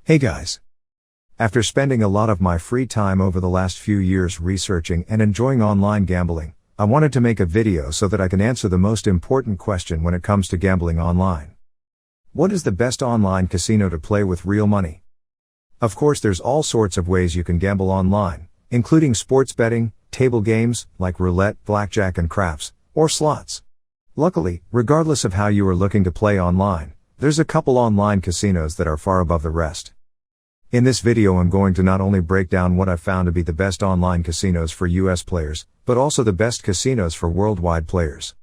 Hey guys! After spending a lot of my free time over the last few years researching and enjoying online gambling, I wanted to make a video so that I can answer the most important question when it comes to gambling online. What is the best online casino to play with real money? Of course, there's all sorts of ways you can gamble online, including sports betting, table games, like roulette, blackjack and craps, or slots. Luckily, regardless of how you are looking to play online, there's a couple online casinos that are far above the rest. In this video I'm going to not only break down what I've found to be the best online casinos for US players, but also the best casinos for worldwide players.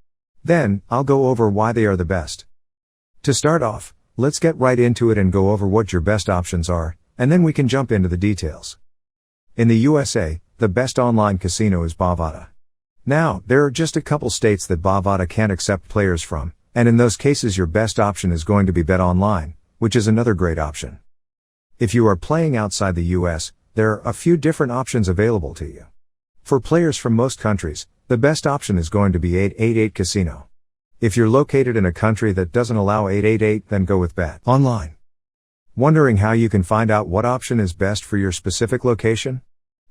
Then, I'll go over why they are the best. To start off, let's get right into it and go over what your best options are, and then we can jump into the details. In the USA, the best online casino is Bovada. Now, there are just a couple states that Bovada can't accept players from, and in those cases your best option is going to be BetOnline, which is another great option. If you are playing outside the US, there are a few different options available to you. For players from most countries, the best option is going to be 888 Casino. If you're located in a country that doesn't allow 888, then go with BetOnline. Wondering how you can find out what option is best for your specific location?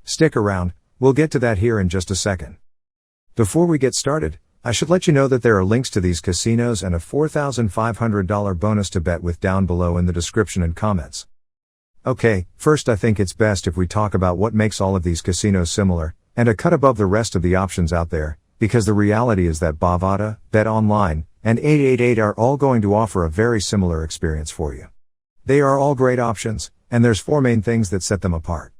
Stick around, we'll get to that here in just a second. Before we get started, I should let you know that there are links to these casinos and a $4,500 bonus to bet with down below in the description and comments. Okay, first I think it's best if we talk about what makes all of these casinos similar, and a cut above the rest of the options out there, because the reality is that Bovada, BetOnline, and 888 are all going to offer a very similar experience for you. They are all great options, and there's four main things that set them apart.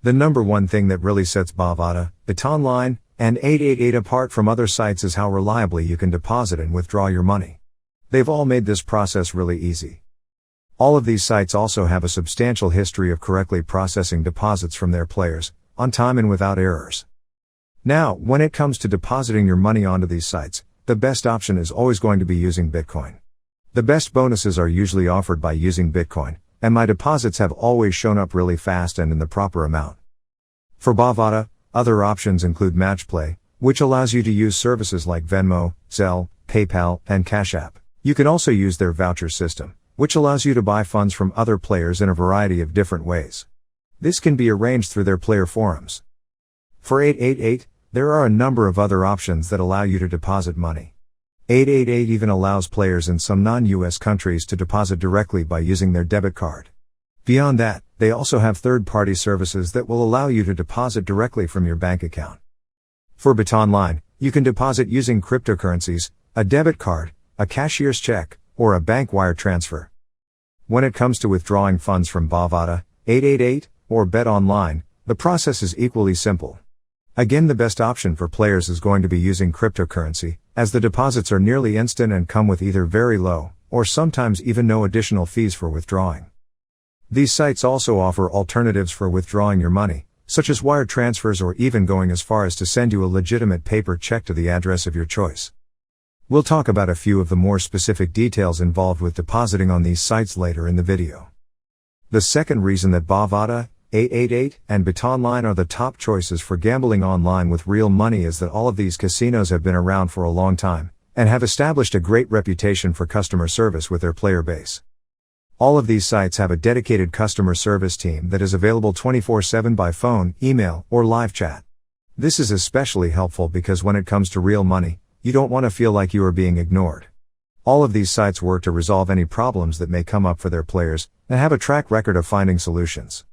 The number one thing that really sets Bovada, BetOnline, and 888 apart from other sites is how reliably you can deposit and withdraw your money. They've all made this process really easy. All of these sites also have a substantial history of correctly processing deposits from their players, on time and without errors. Now, when it comes to depositing your money onto these sites, the best option is always going to be using Bitcoin. The best bonuses are usually offered by using Bitcoin, and my deposits have always shown up really fast and in the proper amount. For Bovada, other options include MatchPlay, which allows you to use services like Venmo, Zelle, PayPal, and Cash App. You can also use their voucher system, which allows you to buy funds from other players in a variety of different ways. This can be arranged through their player forums. For 888, there are a number of other options that allow you to deposit money. 888 even allows players in some non-US countries to deposit directly by using their debit card. Beyond that, they also have third-party services that will allow you to deposit directly from your bank account. For BetOnline, you can deposit using cryptocurrencies, a debit card, a cashier's check, or a bank wire transfer. When it comes to withdrawing funds from Bovada, 888, or BetOnline, the process is equally simple. Again, the best option for players is going to be using cryptocurrency, as the deposits are nearly instant and come with either very low, or sometimes even no additional fees for withdrawing. These sites also offer alternatives for withdrawing your money, such as wire transfers or even going as far as to send you a legitimate paper check to the address of your choice. We'll talk about a few of the more specific details involved with depositing on these sites later in the video. The second reason that Bovada, 888, and BetOnline are the top choices for gambling online with real money is that all of these casinos have been around for a long time, and have established a great reputation for customer service with their player base. All of these sites have a dedicated customer service team that is available 24/7 by phone, email, or live chat. This is especially helpful because when it comes to real money, you don't want to feel like you are being ignored. All of these sites work to resolve any problems that may come up for their players, and have a track record of finding solutions.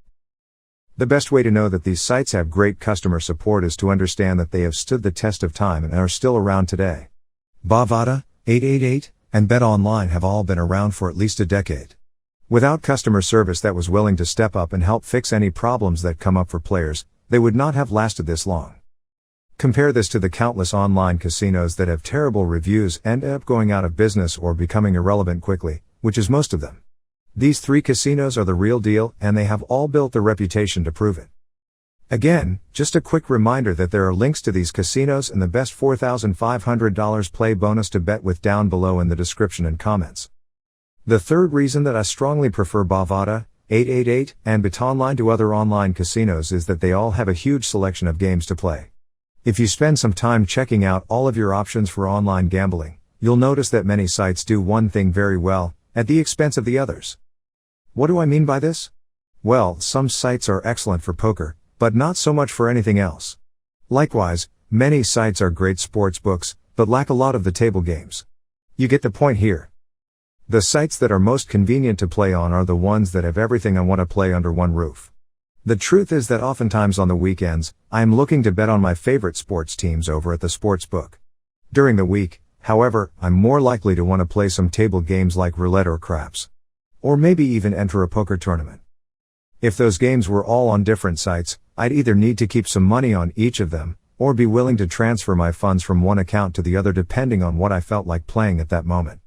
The best way to know that these sites have great customer support is to understand that they have stood the test of time and are still around today. Bovada, 888, and BetOnline have all been around for at least a decade. Without customer service that was willing to step up and help fix any problems that come up for players, they would not have lasted this long. Compare this to the countless online casinos that have terrible reviews and end up going out of business or becoming irrelevant quickly, which is most of them. These three casinos are the real deal, and they have all built the reputation to prove it. Again, just a quick reminder that there are links to these casinos and the best $4,500 play bonus to bet with down below in the description and comments. The third reason that I strongly prefer Bovada, 888, and BetOnline to other online casinos is that they all have a huge selection of games to play. If you spend some time checking out all of your options for online gambling, you'll notice that many sites do one thing very well, at the expense of the others. What do I mean by this? Well, some sites are excellent for poker, but not so much for anything else. Likewise, many sites are great sports books, but lack a lot of the table games. You get the point here. The sites that are most convenient to play on are the ones that have everything I want to play under one roof. The truth is that oftentimes on the weekends, I am looking to bet on my favorite sports teams over at the sports book. During the week, however, I'm more likely to want to play some table games like roulette or craps. Or maybe even enter a poker tournament. If those games were all on different sites, I'd either need to keep some money on each of them, or be willing to transfer my funds from one account to the other depending on what I felt like playing at that moment.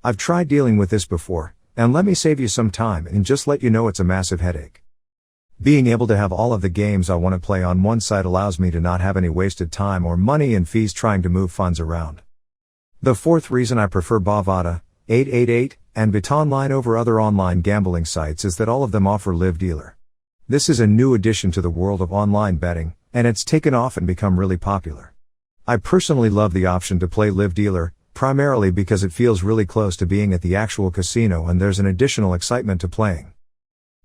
I've tried dealing with this before, and let me save you some time and just let you know it's a massive headache. Being able to have all of the games I want to play on one site allows me to not have any wasted time or money and fees trying to move funds around. The fourth reason I prefer Bovada, 888, and BetOnline over other online gambling sites is that all of them offer live dealer. This is a new addition to the world of online betting, and it's taken off and become really popular. I personally love the option to play live dealer, primarily because it feels really close to being at the actual casino and there's an additional excitement to playing.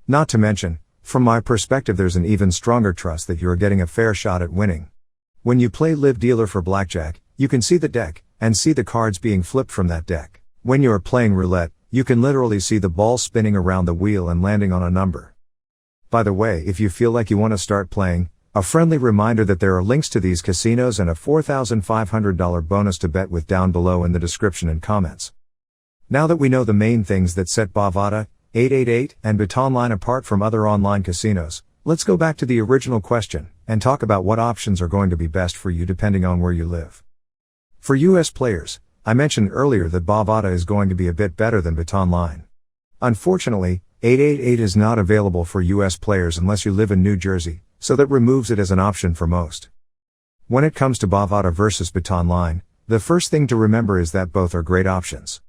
Not to mention, from my perspective there's an even stronger trust that you are getting a fair shot at winning. When you play live dealer for blackjack, you can see the deck, and see the cards being flipped from that deck. When you are playing roulette, you can literally see the ball spinning around the wheel and landing on a number. By the way, if you feel like you want to start playing, a friendly reminder that there are links to these casinos and a $4,500 bonus to bet with down below in the description and comments. Now that we know the main things that set Bovada, 888, and BetOnline apart from other online casinos, let's go back to the original question, and talk about what options are going to be best for you depending on where you live. For US players, I mentioned earlier that Bovada is going to be a bit better than BetOnline. Unfortunately, 888 is not available for US players unless you live in New Jersey, so that removes it as an option for most. When it comes to Bovada versus BetOnline, the first thing to remember is that both are great options.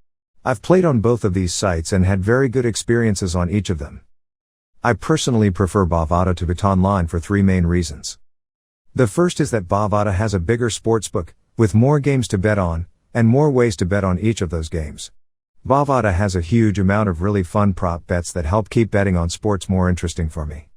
I've played on both of these sites and had very good experiences on each of them. I personally prefer Bovada to BetOnline for three main reasons. The first is that Bovada has a bigger sportsbook, with more games to bet on, and more ways to bet on each of those games. Bovada has a huge amount of really fun prop bets that help keep betting on sports more interesting for me.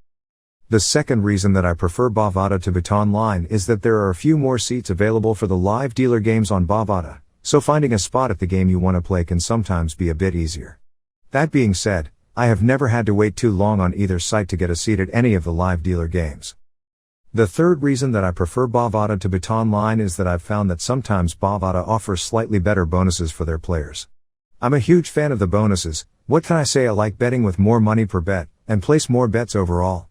The second reason that I prefer Bovada to BetOnline is that there are a few more seats available for the live dealer games on Bovada, so finding a spot at the game you want to play can sometimes be a bit easier. That being said, I have never had to wait too long on either site to get a seat at any of the live dealer games. The third reason that I prefer Bovada to BetOnline is that I've found that sometimes Bovada offers slightly better bonuses for their players. I'm a huge fan of the bonuses. What can I say? I like betting with more money per bet, and place more bets overall.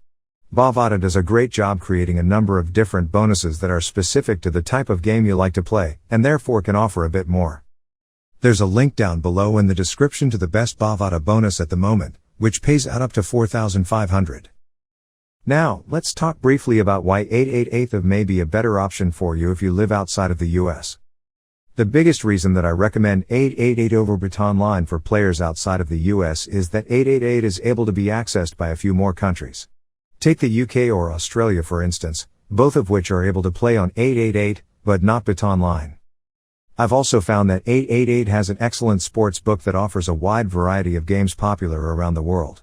Bovada does a great job creating a number of different bonuses that are specific to the type of game you like to play, and therefore can offer a bit more. There's a link down below in the description to the best Bovada bonus at the moment, which pays out up to $4,500. Now, let's talk briefly about why 888 may be a better option for you if you live outside of the US. The biggest reason that I recommend 888 over BetOnline for players outside of the US is that 888 is able to be accessed by a few more countries. Take the UK or Australia for instance, both of which are able to play on 888, but not BetOnline. I've also found that 888 has an excellent sports book that offers a wide variety of games popular around the world.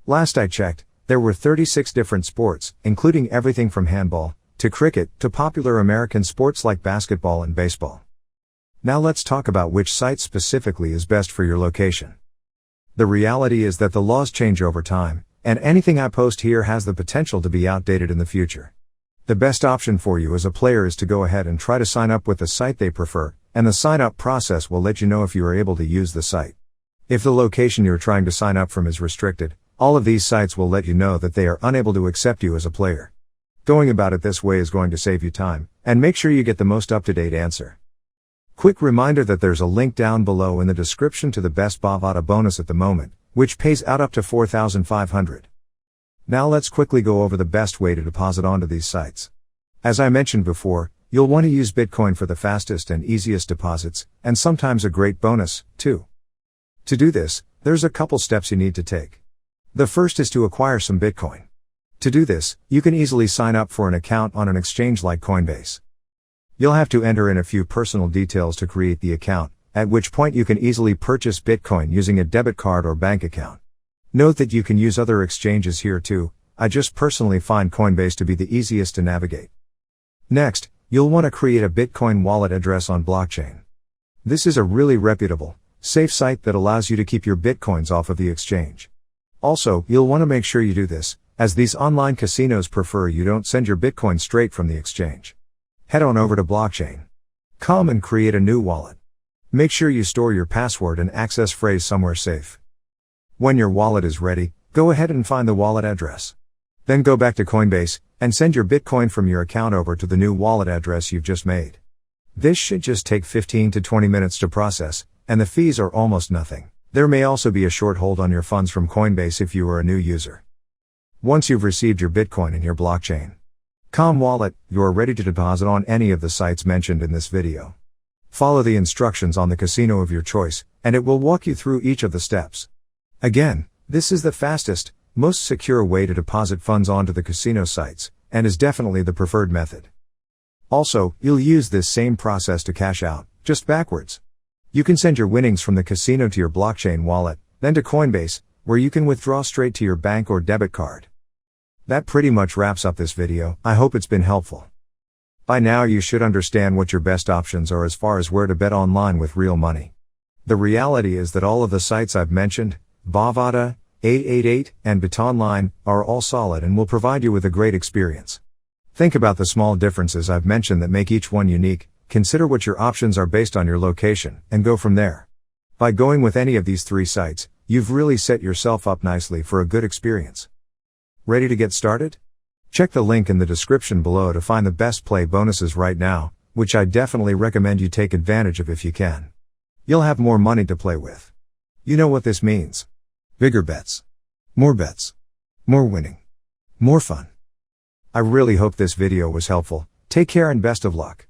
Last I checked, there were 36 different sports, including everything from handball, to cricket, to popular American sports like basketball and baseball. Now let's talk about which site specifically is best for your location. The reality is that the laws change over time, and anything I post here has the potential to be outdated in the future. The best option for you as a player is to go ahead and try to sign up with the site they prefer, and the sign-up process will let you know if you are able to use the site. If the location you're trying to sign up from is restricted, all of these sites will let you know that they are unable to accept you as a player. Going about it this way is going to save you time, and make sure you get the most up-to-date answer. Quick reminder that there's a link down below in the description to the best Bovada bonus at the moment, which pays out up to $4,500. Now let's quickly go over the best way to deposit onto these sites. As I mentioned before, you'll want to use Bitcoin for the fastest and easiest deposits, and sometimes a great bonus, too. To do this, there's a couple steps you need to take. The first is to acquire some Bitcoin. To do this, you can easily sign up for an account on an exchange like Coinbase. You'll have to enter in a few personal details to create the account, at which point you can easily purchase Bitcoin using a debit card or bank account. Note that you can use other exchanges here too. I just personally find Coinbase to be the easiest to navigate. Next, you'll want to create a Bitcoin wallet address on blockchain. This is a really reputable, safe site that allows you to keep your Bitcoins off of the exchange. Also, you'll want to make sure you do this, as these online casinos prefer you don't send your Bitcoin straight from the exchange. Head on over to blockchain.com and create a new wallet. Make sure you store your password and access phrase somewhere safe. When your wallet is ready, go ahead and find the wallet address. Then go back to Coinbase and send your Bitcoin from your account over to the new wallet address you've just made. This should just take 15 to 20 minutes to process, and the fees are almost nothing. There may also be a short hold on your funds from Coinbase if you are a new user. Once you've received your Bitcoin in your blockchain.com wallet, you are ready to deposit on any of the sites mentioned in this video. Follow the instructions on the casino of your choice, and it will walk you through each of the steps. Again, this is the fastest, most secure way to deposit funds onto the casino sites, and is definitely the preferred method. Also, you'll use this same process to cash out, just backwards. You can send your winnings from the casino to your blockchain wallet, then to Coinbase, where you can withdraw straight to your bank or debit card. That pretty much wraps up this video. I hope it's been helpful. By now you should understand what your best options are as far as where to bet online with real money. The reality is that all of the sites I've mentioned, Bovada, 888, and BetOnline, are all solid and will provide you with a great experience. Think about the small differences I've mentioned that make each one unique, consider what your options are based on your location, and go from there. By going with any of these three sites, you've really set yourself up nicely for a good experience. Ready to get started? Check the link in the description below to find the best play bonuses right now, which I definitely recommend you take advantage of if you can. You'll have more money to play with. You know what this means. Bigger bets. More winning. More fun. I really hope this video was helpful. Take care and best of luck.